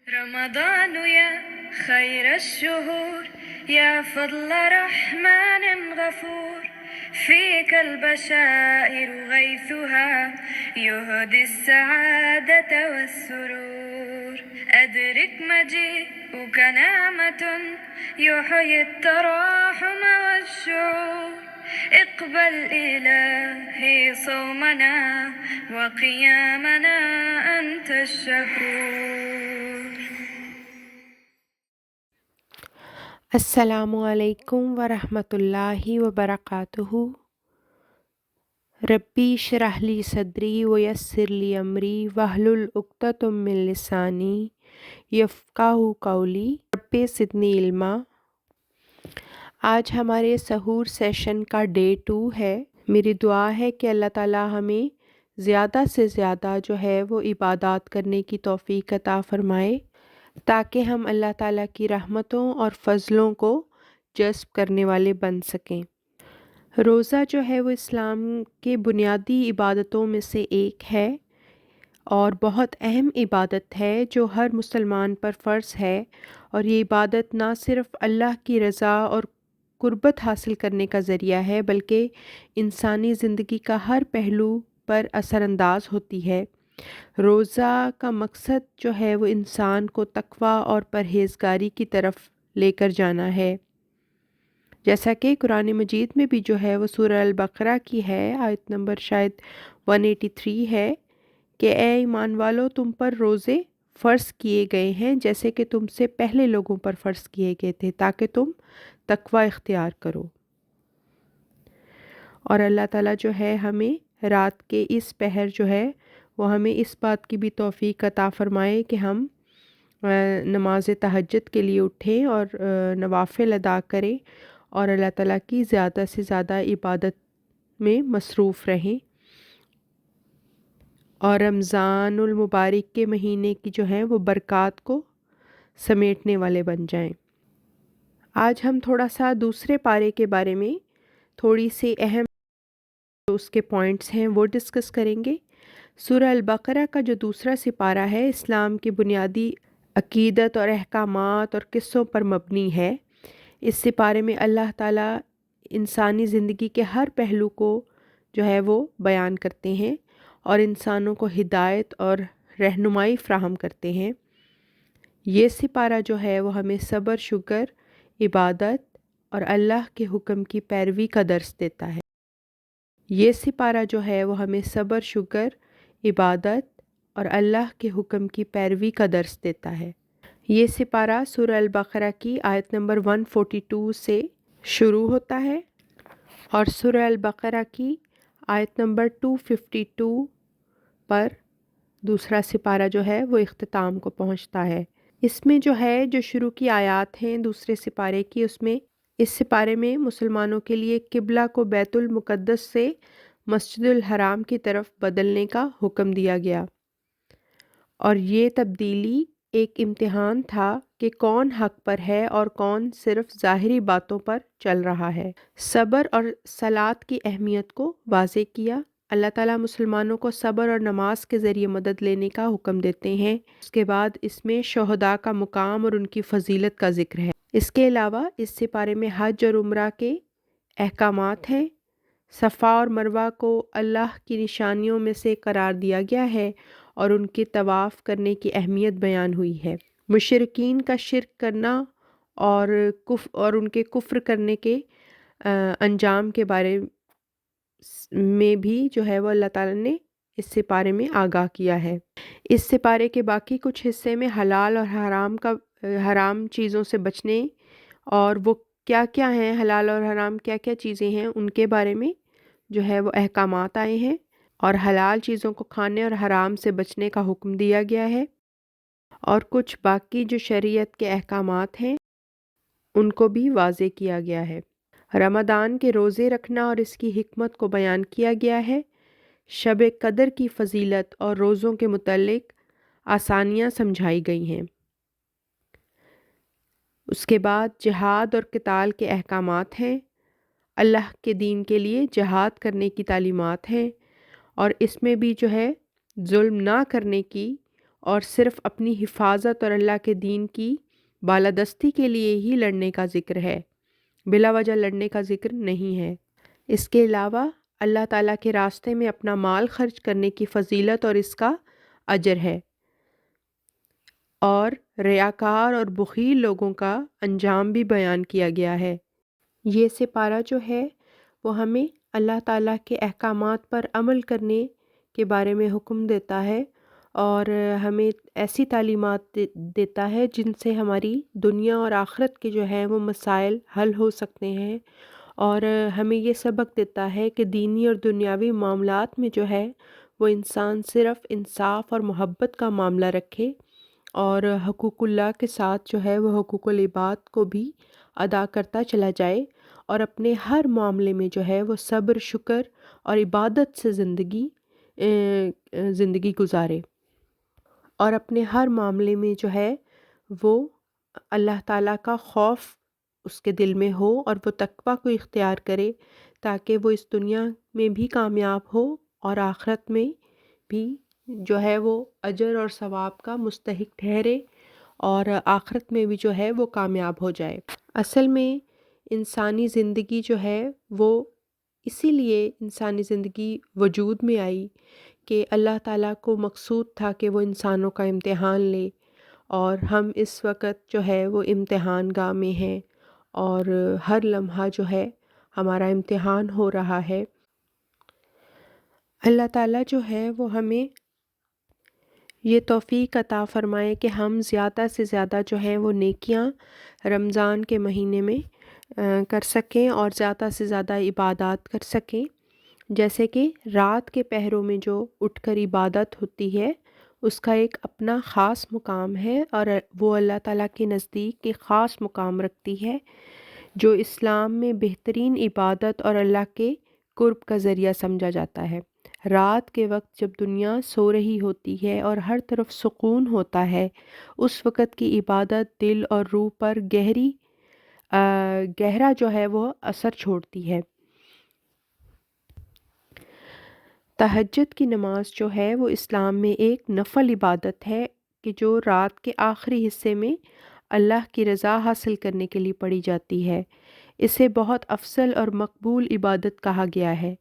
رمضان يا خير الشهور يا فضل رحمن غفور فيك البشائر غيثها يهدي السعادة والسرور أدرك مجيئك نعمة يحيي التراحم والشعور اقبل إلهي صومنا وقيامنا أنت الشكور. السلام علیکم ورحمۃ اللہ وبرکاتہ. ربی اشرح لی صدری ویسر لی امری واحلل عقدۃ من لسانی یفقہوا قولی رب زدنی علما. آج ہمارے سحور سیشن کا ڈے 2 ہے. میری دعا ہے کہ اللہ تعالیٰ ہمیں زیادہ سے زیادہ جو ہے وہ عبادات کرنے کی توفیق عطا فرمائے تاکہ ہم اللہ تعالیٰ کی رحمتوں اور فضلوں کو جذب کرنے والے بن سکیں. روزہ جو ہے وہ اسلام کے بنیادی عبادتوں میں سے ایک ہے اور بہت اہم عبادت ہے جو ہر مسلمان پر فرض ہے، اور یہ عبادت نہ صرف اللہ کی رضا اور قربت حاصل کرنے کا ذریعہ ہے بلکہ انسانی زندگی کا ہر پہلو پر اثر انداز ہوتی ہے. روزہ کا مقصد جو ہے وہ انسان کو تقویٰ اور پرہیزگاری کی طرف لے کر جانا ہے، جیسا کہ قرآن مجید میں بھی جو ہے وہ سورہ البقرہ کی ہے، آیت نمبر شاید 183 ہے کہ اے ایمان والو تم پر روزے فرض کیے گئے ہیں جیسے کہ تم سے پہلے لوگوں پر فرض کیے گئے تھے تاکہ تم تقویٰ اختیار کرو. اور اللہ تعالیٰ جو ہے ہمیں رات کے اس پہر جو ہے وہ ہمیں اس بات کی بھی توفیق عطا فرمائے کہ ہم نماز تہجد کے لیے اٹھیں اور نوافل ادا کریں اور اللہ تعالیٰ کی زیادہ سے زیادہ عبادت میں مصروف رہیں اور رمضان المبارک کے مہینے کی جو ہے وہ برکات کو سمیٹنے والے بن جائیں. آج ہم تھوڑا سا دوسرے پارے کے بارے میں تھوڑی سی اہم جو اس کے پوائنٹس ہیں وہ ڈسکس کریں گے. سورہ البقرہ کا جو دوسرا سپارہ ہے اسلام کی بنیادی عقیدت اور احکامات اور قصوں پر مبنی ہے. اس سپارے میں اللہ تعالیٰ انسانی زندگی کے ہر پہلو کو جو ہے وہ بیان کرتے ہیں اور انسانوں کو ہدایت اور رہنمائی فراہم کرتے ہیں. یہ سپارہ جو ہے وہ ہمیں صبر، شکر، عبادت اور اللہ کے حکم کی پیروی کا درس دیتا ہے. یہ سپارہ جو ہے وہ ہمیں صبر، شکر، عبادت اور اللہ کے حکم کی پیروی کا درس دیتا ہے. یہ سپارہ سورہ البقرہ کی آیت نمبر 142 سے شروع ہوتا ہے اور سورہ البقرہ کی آیت نمبر 252 پر دوسرا سپارہ جو ہے وہ اختتام کو پہنچتا ہے. اس میں جو ہے جو شروع کی آیات ہیں دوسرے سپارے کی، اس سپارے میں مسلمانوں کے لیے قبلہ کو بیت المقدس سے مسجد الحرام کی طرف بدلنے کا حکم دیا گیا، اور یہ تبدیلی ایک امتحان تھا کہ کون حق پر ہے اور کون صرف ظاہری باتوں پر چل رہا ہے. صبر اور صلاۃ کی اہمیت کو واضح کیا. اللہ تعالیٰ مسلمانوں کو صبر اور نماز کے ذریعے مدد لینے کا حکم دیتے ہیں. اس کے بعد اس میں شہداء کا مقام اور ان کی فضیلت کا ذکر ہے. اس کے علاوہ اس سپارے میں حج اور عمرہ کے احکامات ہیں. صفا اور مروہ کو اللہ کی نشانیوں میں سے قرار دیا گیا ہے اور ان کے طواف کرنے کی اہمیت بیان ہوئی ہے. مشرکین کا شرک کرنا اور ان کے کفر کرنے کے انجام کے بارے میں بھی جو ہے وہ اللہ تعالیٰ نے اس سپارے میں آگاہ کیا ہے. اس سپارے کے باقی کچھ حصے میں حلال اور حرام چیزوں سے بچنے اور وہ کیا کیا ہیں، حلال اور حرام کیا کیا چیزیں ہیں، ان کے بارے میں جو ہے وہ احکامات آئے ہیں، اور حلال چیزوں کو کھانے اور حرام سے بچنے کا حکم دیا گیا ہے، اور کچھ باقی جو شریعت کے احکامات ہیں ان کو بھی واضح کیا گیا ہے. رمضان کے روزے رکھنا اور اس کی حکمت کو بیان کیا گیا ہے. شب قدر کی فضیلت اور روزوں کے متعلق آسانیاں سمجھائی گئی ہیں. اس کے بعد جہاد اور قتال کے احکامات ہیں. اللہ کے دین کے لیے جہاد کرنے کی تعلیمات ہیں، اور اس میں بھی جو ہے ظلم نہ کرنے کی اور صرف اپنی حفاظت اور اللہ کے دین کی بالادستی کے لیے ہی لڑنے کا ذکر ہے، بلا وجہ لڑنے کا ذکر نہیں ہے۔ اس کے علاوہ اللہ تعالیٰ کے راستے میں اپنا مال خرچ کرنے کی فضیلت اور اس کا اجر ہے، اور ریاکار اور بخیل لوگوں کا انجام بھی بیان کیا گیا ہے۔ یہ سپارہ جو ہے وہ ہمیں اللہ تعالیٰ کے احکامات پر عمل کرنے کے بارے میں حکم دیتا ہے، اور ہمیں ایسی تعلیمات دیتا ہے جن سے ہماری دنیا اور آخرت کے جو ہیں وہ مسائل حل ہو سکتے ہیں، اور ہمیں یہ سبق دیتا ہے کہ دینی اور دنیاوی معاملات میں جو ہے وہ انسان صرف انصاف اور محبت کا معاملہ رکھے، اور حقوق اللہ کے ساتھ جو ہے وہ حقوق العباد کو بھی ادا کرتا چلا جائے، اور اپنے ہر معاملے میں جو ہے وہ صبر، شکر اور عبادت سے زندگی گزارے، اور اپنے ہر معاملے میں جو ہے وہ اللہ تعالیٰ کا خوف اس کے دل میں ہو، اور وہ تقویٰ کو اختیار کرے تاکہ وہ اس دنیا میں بھی کامیاب ہو اور آخرت میں بھی جو ہے وہ اجر اور ثواب کا مستحق ٹھہرے، اور آخرت میں بھی جو ہے وہ کامیاب ہو جائے۔ اصل میں انسانی زندگی جو ہے وہ اسی لیے انسانی زندگی وجود میں آئی کہ اللہ تعالیٰ کو مقصود تھا کہ وہ انسانوں کا امتحان لے، اور ہم اس وقت جو ہے وہ امتحان گاہ میں ہیں، اور ہر لمحہ جو ہے ہمارا امتحان ہو رہا ہے۔ اللہ تعالیٰ جو ہے وہ ہمیں یہ توفیق عطا فرمائے کہ ہم زیادہ سے زیادہ جو ہیں وہ نیکیاں رمضان کے مہینے میں کر سکیں، اور زیادہ سے زیادہ عبادات کر سکیں، جیسے کہ رات کے پہروں میں جو اٹھ کر عبادت ہوتی ہے اس کا ایک اپنا خاص مقام ہے، اور وہ اللہ تعالیٰ کے نزدیک ایک خاص مقام رکھتی ہے، جو اسلام میں بہترین عبادت اور اللہ کے قرب کا ذریعہ سمجھا جاتا ہے۔ رات کے وقت جب دنیا سو رہی ہوتی ہے اور ہر طرف سکون ہوتا ہے، اس وقت کی عبادت دل اور روح پر گہرا جو ہے وہ اثر چھوڑتی ہے۔ تہجد کی نماز جو ہے وہ اسلام میں ایک نفل عبادت ہے کہ جو رات کے آخری حصے میں اللہ کی رضا حاصل کرنے کے لیے پڑھی جاتی ہے۔ اسے بہت افضل اور مقبول عبادت کہا گیا ہے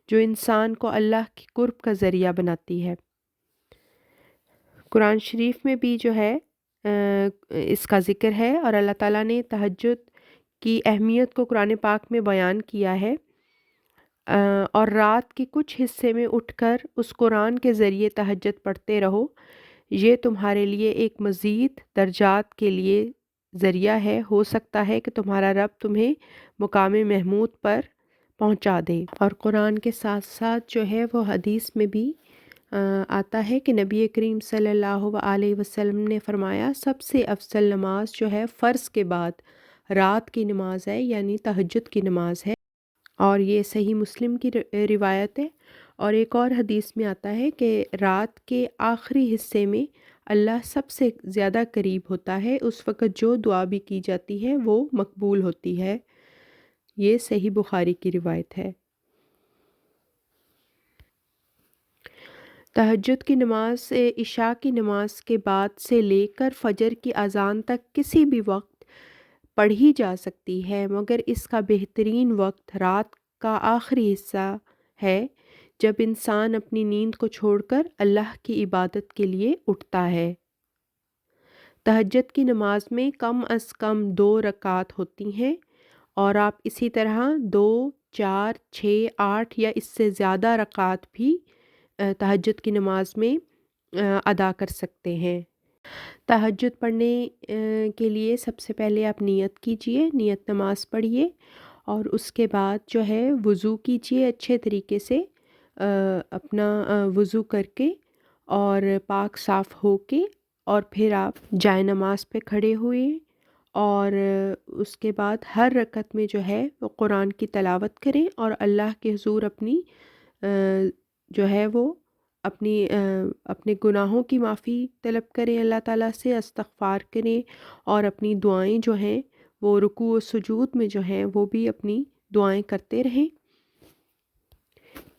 جو انسان کو اللہ کی قرب کا ذریعہ بناتی ہے۔ قرآن شریف میں بھی جو ہے اس کا ذکر ہے، اور اللہ تعالیٰ نے تہجد کی اہمیت کو قرآن پاک میں بیان کیا ہے، اور رات کے کچھ حصے میں اٹھ کر اس قرآن کے ذریعے تہجد پڑھتے رہو، یہ تمہارے لیے ایک مزید درجات کے لیے ذریعہ ہے، ہو سکتا ہے کہ تمہارا رب تمہیں مقام محمود پر پہنچا دے۔ اور قرآن کے ساتھ ساتھ جو ہے وہ حدیث میں بھی آتا ہے کہ نبی کریم صلی اللہ علیہ وسلم نے فرمایا سب سے افضل نماز جو ہے فرض کے بعد رات کی نماز ہے، یعنی تہجد کی نماز ہے، اور یہ صحیح مسلم کی روایت ہے۔ اور ایک اور حدیث میں آتا ہے کہ رات کے آخری حصے میں اللہ سب سے زیادہ قریب ہوتا ہے، اس وقت جو دعا بھی کی جاتی ہے وہ مقبول ہوتی ہے۔ یہ صحیح بخاری کی روایت ہے۔ تہجد کی نماز عشاء کی نماز کے بعد سے لے کر فجر کی اذان تک کسی بھی وقت پڑھی جا سکتی ہے، مگر اس کا بہترین وقت رات کا آخری حصہ ہے جب انسان اپنی نیند کو چھوڑ کر اللہ کی عبادت کے لیے اٹھتا ہے۔ تہجد کی نماز میں کم از کم 2 رکعات ہوتی ہیں، اور آپ اسی طرح 2، 4، 6، 8 یا اس سے زیادہ رکعات بھی تہجد کی نماز میں ادا کر سکتے ہیں۔ تہجد پڑھنے کے لیے سب سے پہلے آپ نیت کیجئے، نیت نماز پڑھیے، اور اس کے بعد جو ہے وضو کیجئے اچھے طریقے سے، اپنا وضو کر کے اور پاک صاف ہو کے، اور پھر آپ جائے نماز پہ کھڑے ہوئے، اور اس کے بعد ہر رکعت میں جو ہے وہ قرآن کی تلاوت کریں، اور اللہ کے حضور اپنی جو ہے وہ اپنے گناہوں کی معافی طلب کریں، اللہ تعالیٰ سے استغفار کریں، اور اپنی دعائیں جو ہیں وہ رکوع و سجود میں جو ہیں وہ بھی اپنی دعائیں کرتے رہیں،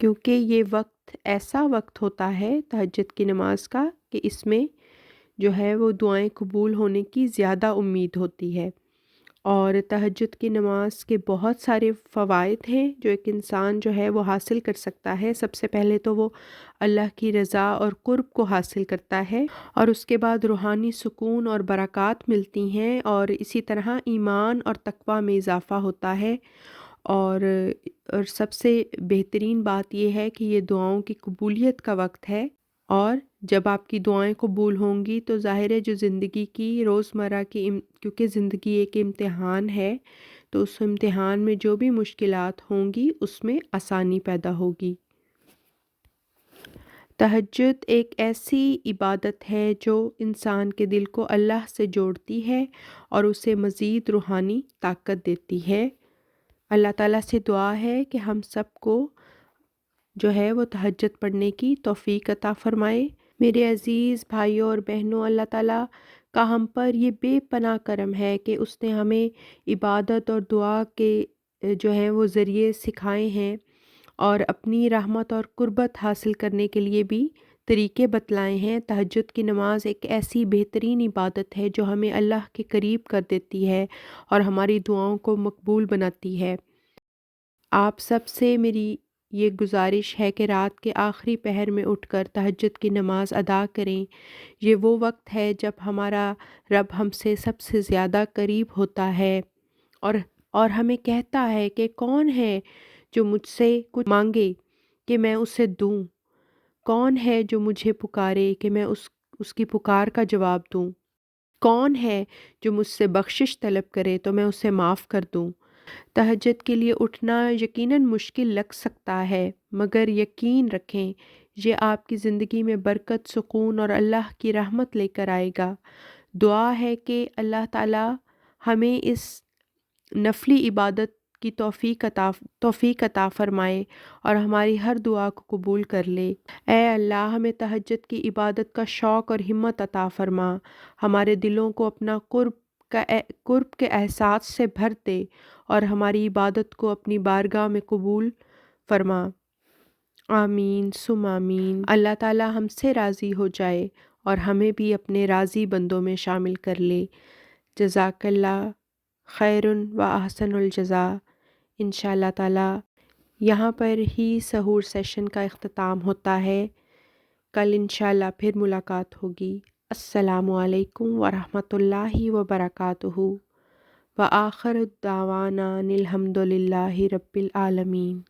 کیونکہ یہ وقت ایسا وقت ہوتا ہے تہجد کی نماز کا کہ اس میں جو ہے وہ دعائیں قبول ہونے کی زیادہ امید ہوتی ہے۔ اور تہجد کی نماز کے بہت سارے فوائد ہیں جو ایک انسان جو ہے وہ حاصل کر سکتا ہے۔ سب سے پہلے تو وہ اللہ کی رضا اور قرب کو حاصل کرتا ہے، اور اس کے بعد روحانی سکون اور برکات ملتی ہیں، اور اسی طرح ایمان اور تقوی میں اضافہ ہوتا ہے۔ اور سب سے بہترین بات یہ ہے کہ یہ دعاؤں کی قبولیت کا وقت ہے، اور جب آپ کی دعائیں قبول ہوں گی تو ظاہر ہے جو زندگی کی روزمرہ کی کیونکہ زندگی ایک امتحان ہے، تو اس امتحان میں جو بھی مشکلات ہوں گی اس میں آسانی پیدا ہوگی۔ تہجد ایک ایسی عبادت ہے جو انسان کے دل کو اللہ سے جوڑتی ہے اور اسے مزید روحانی طاقت دیتی ہے۔ اللہ تعالیٰ سے دعا ہے کہ ہم سب کو جو ہے وہ تہجد پڑھنے کی توفیق عطا فرمائے۔ میرے عزیز بھائیوں اور بہنوں، اللہ تعالیٰ کا ہم پر یہ بے پناہ کرم ہے کہ اس نے ہمیں عبادت اور دعا کے جو ہیں وہ ذریعے سکھائے ہیں، اور اپنی رحمت اور قربت حاصل کرنے کے لیے بھی طریقے بتلائے ہیں۔ تہجد کی نماز ایک ایسی بہترین عبادت ہے جو ہمیں اللہ کے قریب کر دیتی ہے اور ہماری دعاؤں کو مقبول بناتی ہے۔ آپ سب سے میری یہ گزارش ہے کہ رات کے آخری پہر میں اٹھ کر تہجد کی نماز ادا کریں۔ یہ وہ وقت ہے جب ہمارا رب ہم سے سب سے زیادہ قریب ہوتا ہے، اور ہمیں کہتا ہے کہ کون ہے جو مجھ سے کچھ مانگے کہ میں اسے دوں، کون ہے جو مجھے پکارے کہ میں اس کی پکار کا جواب دوں، کون ہے جو مجھ سے بخشش طلب کرے تو میں اسے معاف کر دوں۔ تہجد کے لیے اٹھنا یقیناً مشکل لگ سکتا ہے، مگر یقین رکھیں یہ آپ کی زندگی میں برکت، سکون اور اللہ کی رحمت لے کر آئے گا۔ دعا ہے کہ اللہ تعالیٰ ہمیں اس نفلی عبادت کی توفیق عطا فرمائے اور ہماری ہر دعا کو قبول کر لے۔ اے اللہ، ہمیں تہجد کی عبادت کا شوق اور ہمت عطا فرما، ہمارے دلوں کو اپنا قرب کے احساس سے بھر دے اور ہماری عبادت کو اپنی بارگاہ میں قبول فرما۔ آمین ثم آمین۔ اللہ تعالیٰ ہم سے راضی ہو جائے اور ہمیں بھی اپنے راضی بندوں میں شامل کر لے۔ جزاک اللہ خیر و احسن الجزا۔ انشاءاللہ تعالیٰ یہاں پر ہی سحور سیشن کا اختتام ہوتا ہے۔ کل انشاءاللہ پھر ملاقات ہوگی۔ السلام علیکم ورحمۃ اللہ وبرکاتہ۔ وآخر دعوانا الحمد للہ رب العالمین۔